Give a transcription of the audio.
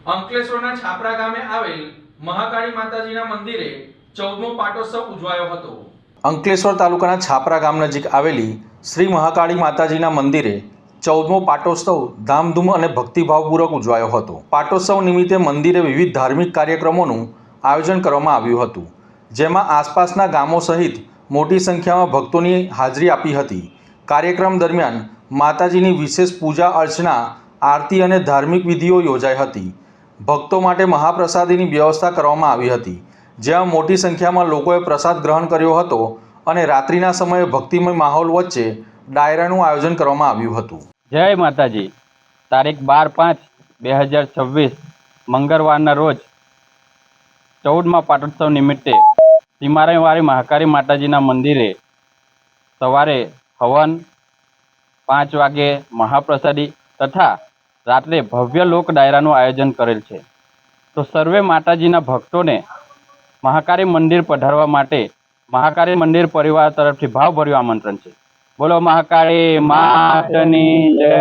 અંકલેશ્વરના છાપરા ગામે આવેલ મહાકાળી માતાજીના મંદિરે 14મો પાટોત્સવ ઉજવાયો હતો। અંકલેશ્વર તાલુકાના છાપરા ગામ નજીક આવેલી શ્રી મહાકાળી માતાજીના મંદિરે 14મો પાટોત્સવ ધામધૂમ અને ભક્તિભાવપૂર્વક ઉજવાયો હતો। પાટોત્સવ નિમિત્તે મંદિરે વિવિધ ધાર્મિક કાર્યક્રમોનું આયોજન કરવામાં આવ્યું હતું, જેમાં આસપાસના ગામો સહિત મોટી સંખ્યામાં ભક્તોની હાજરી આપી હતી। કાર્યક્રમ દરમિયાન માતાજીની વિશેષ પૂજા અર્ચના, આરતી અને ધાર્મિક વિધિઓ યોજાઈ હતી। ભક્તો માટે મહાપ્રસાદીની વ્યવસ્થા કરવામાં આવી હતી, જ્યાં મોટી સંખ્યામાં લોકોએ પ્રસાદ ગ્રહણ કર્યો હતો અને રાત્રિના સમયે ભક્તિમય માહોલ વચ્ચે ડાયરાનું આયોજન કરવામાં આવ્યું હતું। જય માતાજી। તારીખ 12/5/2026 મંગળવારના રોજ 14મા પાટોત્સવ નિમિત્તે સીમારાવાળી મહાકાળી માતાજીના મંદિરે સવારે હવન, 5 વાગે મહાપ્રસાદી તથા રાત્રે ભવ્ય લોક ડાયરાનું આયોજન કરેલ છે। તો સર્વે માતાજીના ભક્તોને મહાકાળી મંદિર પધારવા માટે મહાકાળી મંદિર પરિવાર તરફથી ભાવભર્યું આમંત્રણ છે। બોલો મહાકાળી માતની જય।